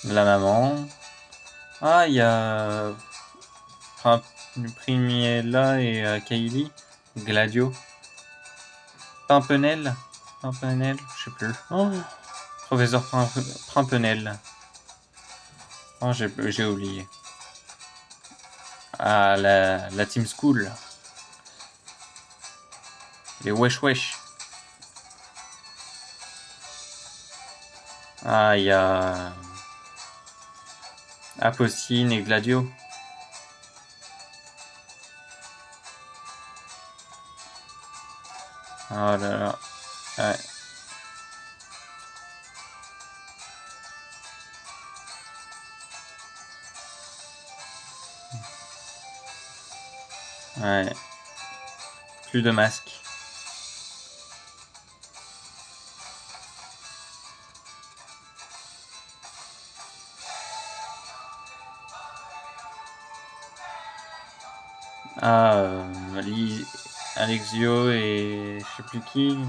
La maman. Ah, il y a Primiella et Kylie. Gladio. Pimprenel, je sais plus. Oh, professeur Pimprenel. Oh, j'ai oublié. Ah, la Team School. Les Wesh Wesh. Ah, il y a Apostine et Gladio. Oh là là. Ouais. Ouais. Plus de masques. Ah, Alexio et je sais plus qui.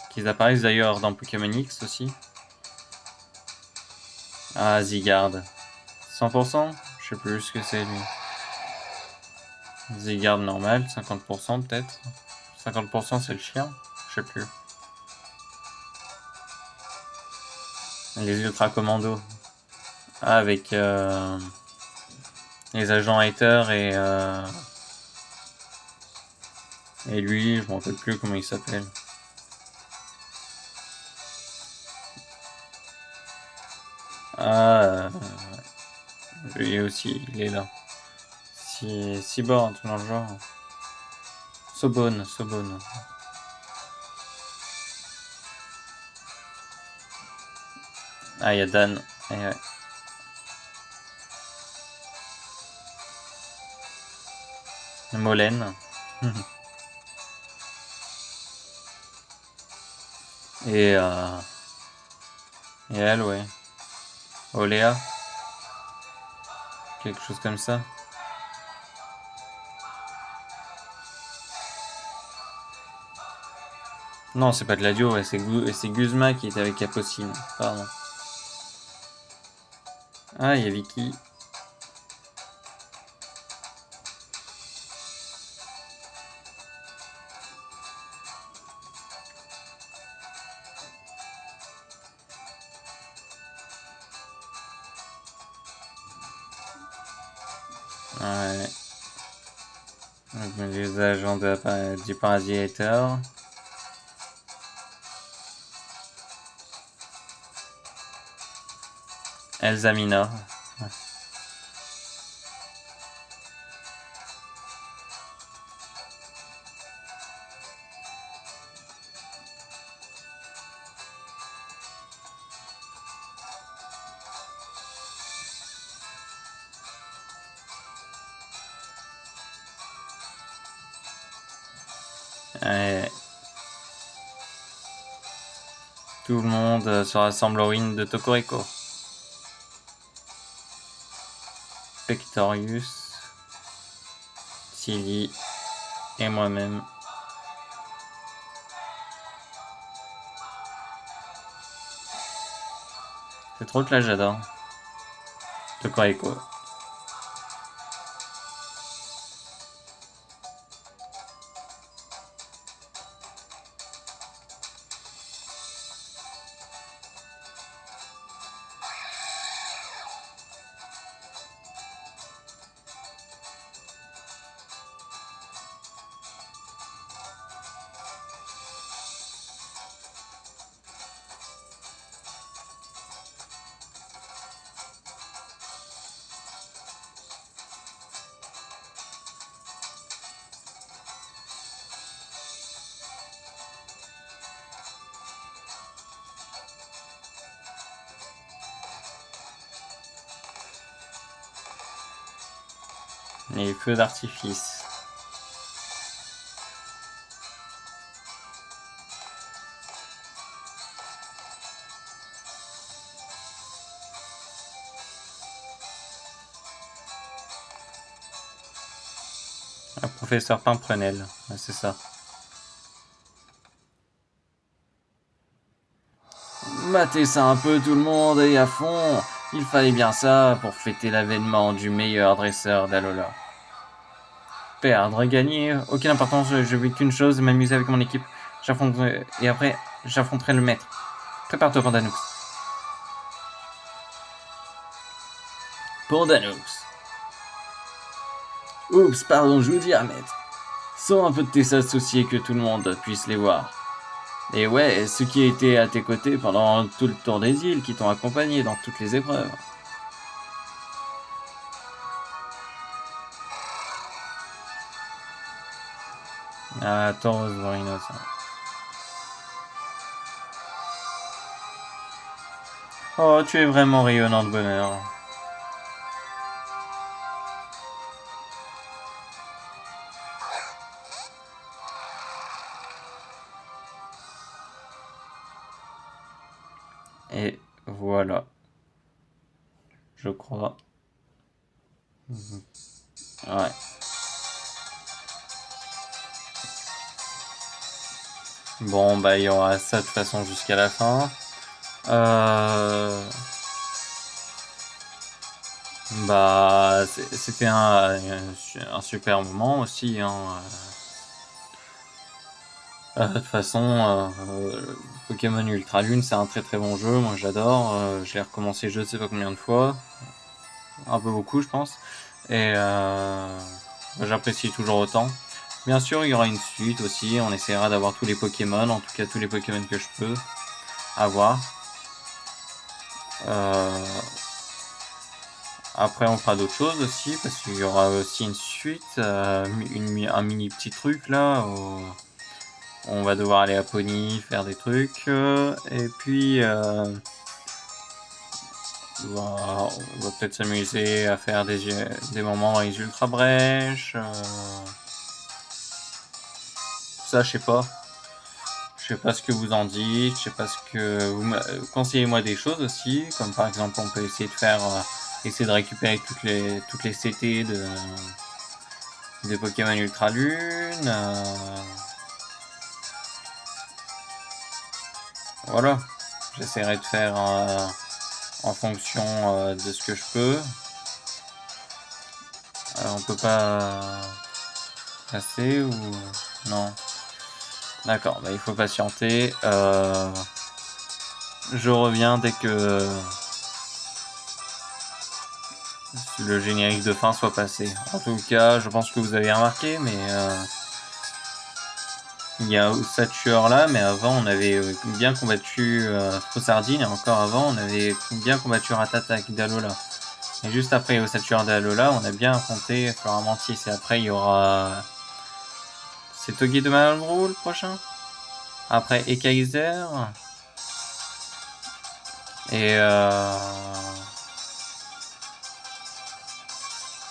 Qui apparaissent d'ailleurs dans Pokémon X aussi. Ah, Zygarde. 100%? Je sais plus ce que c'est lui. Zygarde normal, 50% peut-être. 50% c'est le chien, je sais plus. Les Ultra Commandos. Ah, avec les agents Hater et lui, je m'en rappelle plus comment il s'appelle. Ah, lui aussi, il est là. Cyborg, tout dans le genre. Sobone. Ah, il y a Dan. Et ouais. Molène. et elle, ouais. Oléa. Quelque chose comme ça. Non, c'est pas Gladio, ouais, c'est Guzma qui était avec Apocine. Pardon. Ah, il y a Vicky. Ouais. Donc, les agents du Parasitator. Elsa Minor. Ouais. Tout le monde se rassemble au ruines de Tokoriko. Pectorius, Silly et moi-même. C'est trop que là j'adore. De quoi et quoi. Les feux d'artifice. Le professeur Pimprenel, ouais, c'est ça. Matez ça un peu tout le monde et à fond. Il fallait bien ça pour fêter l'avènement du meilleur dresseur d'Alola. Perdre, gagner, aucune importance, je veux qu'une chose, m'amuser avec mon équipe. Et après, j'affronterai le maître. Prépare-toi, Pandanux. Pandanux. Oups, pardon, je vous dis à maître. Sors un peu de tes associés que tout le monde puisse les voir. Et ouais, ceux qui étaient à tes côtés pendant tout le tour des îles, qui t'ont accompagné dans toutes les épreuves. Ah, Tauros Vorinos. Oh, tu es vraiment rayonnant de bonheur. Et voilà. Je crois. Ouais. Bon, bah, il y aura ça de toute façon jusqu'à la fin. Bah, c'était un super moment aussi. Hein. De toute façon, Pokémon Ultra Lune, c'est un très très bon jeu. Moi, j'adore. Je l'ai recommencé je ne sais pas combien de fois. Un peu beaucoup, je pense. Et j'apprécie toujours autant. Bien sûr, il y aura une suite aussi. On essaiera d'avoir tous les Pokémon, en tout cas tous les Pokémon que je peux avoir. Après, on fera d'autres choses aussi, parce qu'il y aura aussi une suite, un mini petit truc là, où on va devoir aller à Pony, faire des trucs, et puis on va peut-être s'amuser à faire des moments dans les ultra brèches. Ça, je sais pas. Je sais pas ce que vous en dites, je sais pas ce que vous conseillez-moi des choses aussi, comme par exemple on peut essayer de faire essayer de récupérer toutes les CT des Pokémon Ultra Lune. Voilà, j'essaierai de faire en fonction de ce que je peux. On peut pas passer ou non? D'accord, bah il faut patienter. Je reviens dès que le générique de fin soit passé. En tout cas, je pense que vous avez remarqué, mais il y a Sature là, mais avant on avait bien combattu Frossardine, et encore avant on avait bien combattu Rattata d'Alola. Et juste après Ossature d'Alola, on a bien affronté Floramantis, et après il y aura... C'est Togi de Malbrou le prochain? Après Ekaiser.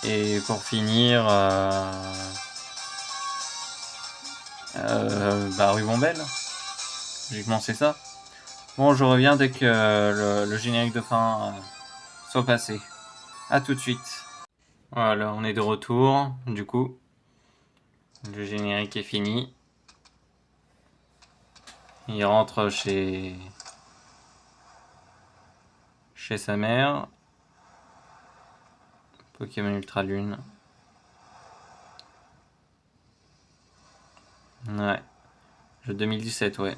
Et pour finir, Rubombelle. Logiquement, c'est ça. Bon, je reviens dès que le générique de fin soit passé. A tout de suite. Voilà, on est de retour, du coup. Le générique est fini. Il rentre chez sa mère. Pokémon Ultra Lune. Ouais. Le 2017, ouais.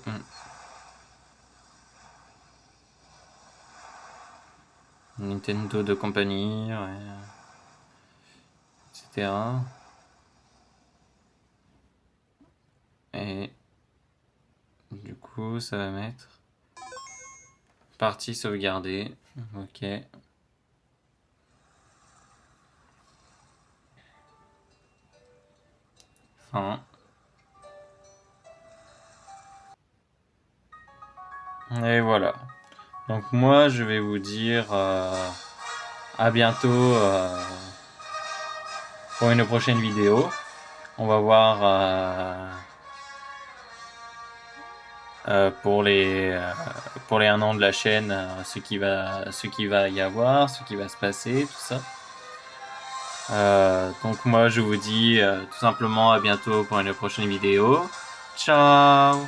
Nintendo de compagnie, ouais. Etc. Et du coup, ça va mettre partie sauvegardée. Ok. Fin. Et voilà. Donc moi, je vais vous dire à bientôt pour une prochaine vidéo. On va voir pour les 1 an de la chaîne ce qui va y avoir, ce qui va se passer, tout ça. Donc moi, je vous dis tout simplement à bientôt pour une prochaine vidéo. Ciao!